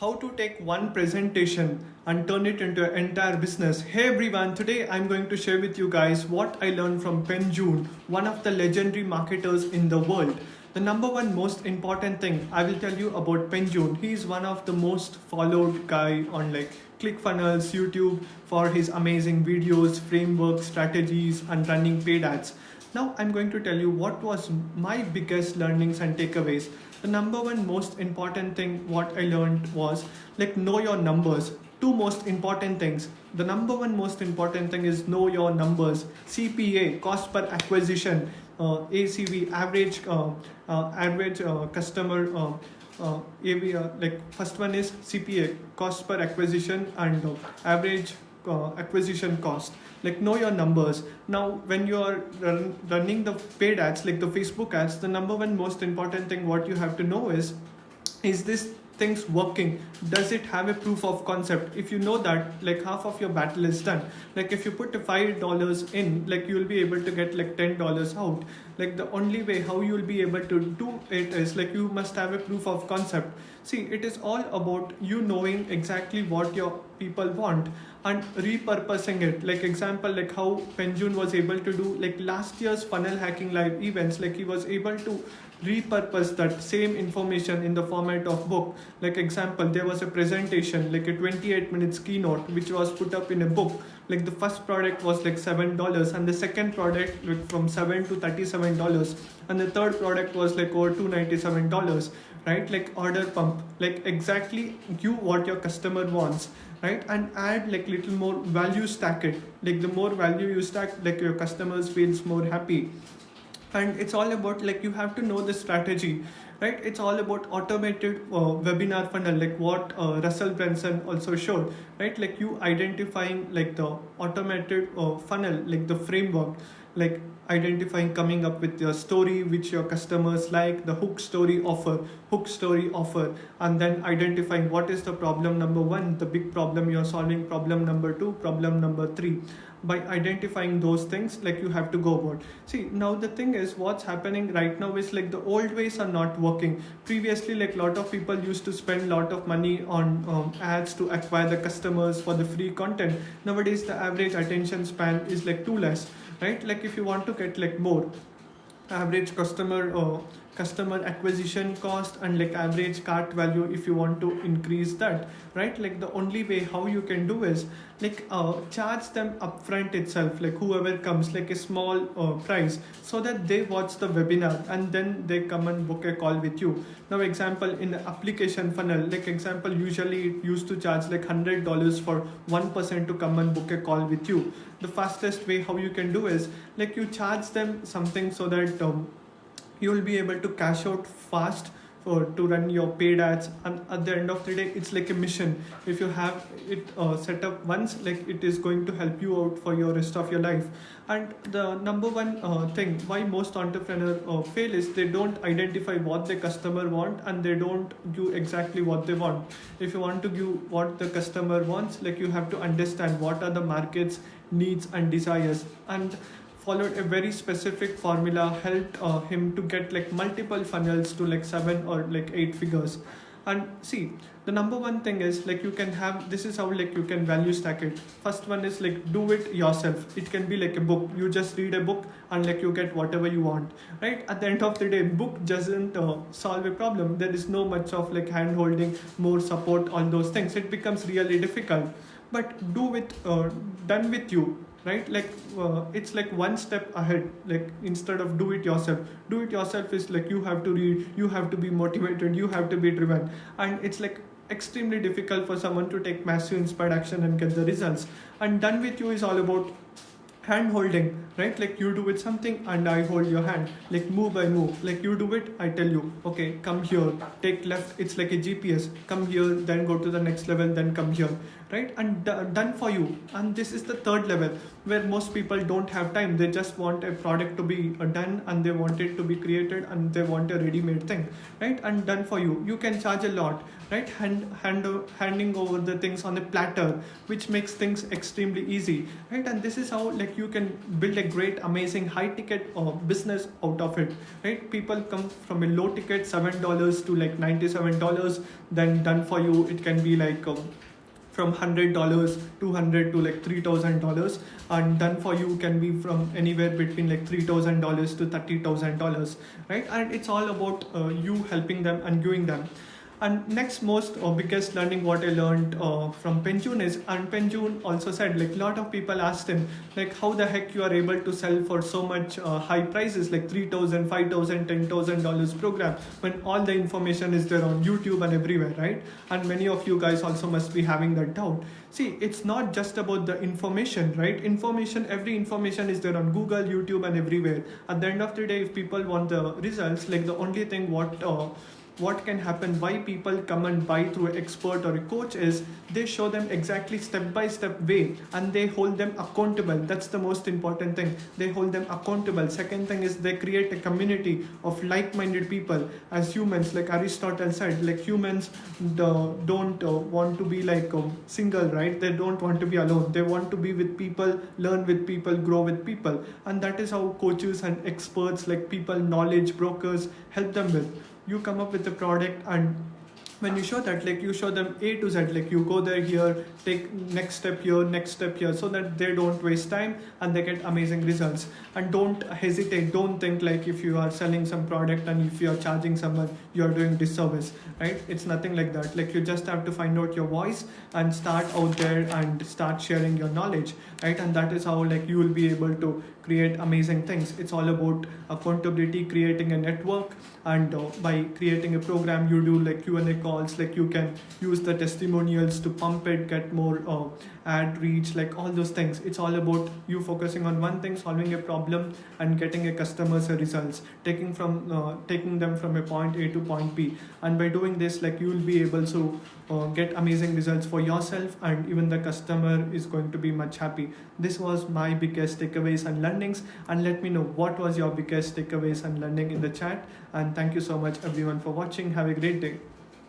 how to take one presentation and turn it into an entire business. Hey everyone, today I'm going to share with you guys what I learned from Peng Joon, one of the legendary marketers in the world. The number one most important thing I will tell you about Peng Joon. He is one of the most followed guy on Clickfunnels, YouTube for his amazing videos, frameworks, strategies and running paid ads. Now I'm going to tell you what was my biggest learnings and takeaways. The number one most important thing what I learned was know your numbers. Two most important things. The number one most important thing is know your numbers. CPA, cost per acquisition, ACV, average customer. First one is CPA, cost per acquisition, and average acquisition cost. Know your numbers. Now when you are running the paid ads, like the Facebook ads, the number one most important thing what you have to know is this things working? Does it have a proof of concept? If you know that, half of your battle is done. If you put $5 in, you will be able to get $10 out. The only way how you will be able to do it is you must have a proof of concept. See, it is all about you knowing exactly what your people want and repurposing it. Example, how Peng Joon was able to do last year's funnel hacking live events. He was able to repurpose that same information in the format of book. Example, there was a presentation, a 28 minutes keynote which was put up in a book. The first product was $7 and the second product from $7 to $37 and the third product was over $297, right? Order pump, exactly you what your customer wants, right? And add little more value, stack it. The more value you stack, your customers feels more happy. And it's all about you have to know the strategy, right? It's all about automated webinar funnel, what Russell Brunson also showed, right? You identifying the automated funnel, the framework, identifying, coming up with your story which your customers like, the hook story offer, and then identifying what is the problem number one, the big problem you're solving, problem number two, problem number three. By identifying those things, you have to go about. See, now the thing is what's happening right now is the old ways are not working. Previously, lot of people used to spend lot of money on ads to acquire the customers for the free content. Nowadays the average attention span is too less, right? If you want to get more average customer acquisition cost and average cart value, if you want to increase that, right? The only way how you can do is charge them upfront itself, whoever comes, a small price, so that they watch the webinar and then they come and book a call with you. Now example, in the application funnel, example, usually it used to charge $100 for one person to come and book a call with you. The fastest way how you can do is you charge them something so that you will be able to cash out fast to run your paid ads, and at the end of the day it's a mission. If you have it set up once, it is going to help you out for your rest of your life. And the number one thing why most entrepreneurs fail is they don't identify what the customer want and they don't do exactly what they want. If you want to give what the customer wants, you have to understand what are the market's needs and desires, and followed a very specific formula, helped him to get multiple funnels to 7 or 8 figures. And see, the number one thing is you can have, this is how you can value stack it. First one is do it yourself. It can be a book. You just read a book and you get whatever you want, right? At the end of the day, book doesn't solve a problem. There is no much of hand holding, more support, all those things. It becomes really difficult. But do it done with you, right? It's one step ahead. Instead of do it yourself is you have to read, you have to be motivated, you have to be driven, and it's extremely difficult for someone to take massive inspired action and get the results. And done with you is all about hand holding, right? You do it something and I hold your hand, move by move. You do it, I tell you, okay, come here, take left. It's like a GPS. Come here, then go to the next level, then come here, right? And done for you. And this is the third level where most people don't have time. They just want a product to be done and they want it to be created and they want a ready-made thing, right? And done for you. You can charge a lot, right? Handing over the things on a platter, which makes things extremely easy, right? And this is how you can build a great, amazing, high ticket business out of it, right? People come from a low ticket $7 to like $97, then done for you it can be like from $100 200 to like $3,000, and done for you can be from anywhere between like $3,000 to $30,000, right? And it's all about you helping them and giving them. And next most biggest learning what I learned from Peng Joon is, and Peng Joon also said, like, a lot of people asked him, like, how the heck you are able to sell for so much high prices, like $3,000, $5,000, $10,000 program, when all the information is there on YouTube and everywhere, right? And many of you guys also must be having that doubt. See, it's not just about the information, right? Every information is there on Google, YouTube, and everywhere. At the end of the day, if people want the results, like the only thing what can happen, why people come and buy through an expert or a coach is they show them exactly step-by-step way, and they hold them accountable. That's the most important thing. They hold them accountable. Second thing is they create a community of like-minded people. As humans, like Aristotle said, like humans don't want to be like single, right? They don't want to be alone. They want to be with people, learn with people, grow with people. And that is how coaches and experts, like people, knowledge brokers, help them with. You come up with the product, and when you show that, like you show them A to Z, like you go there, here, take next step here, so that they don't waste time and they get amazing results. And don't hesitate, don't think like if you are selling some product and if you are charging someone, you are doing disservice, right? It's nothing like that. Like you just have to find out your voice and start out there and start sharing your knowledge, right? And that is how like you will be able to create amazing things. It's all about accountability, creating a network, and by creating a program, you do like Q&A calls, like you can use the testimonials to pump it, get more ad reach, like all those things. It's all about you focusing on one thing, solving a problem and getting a customer's results, taking them from a point A to point B. And by doing this, like you will be able to get amazing results for yourself, and even the customer is going to be much happy. This was my biggest takeaways and learnings, and let me know what was your biggest takeaways and learning in the chat. And thank you so much everyone for watching. Have a great day.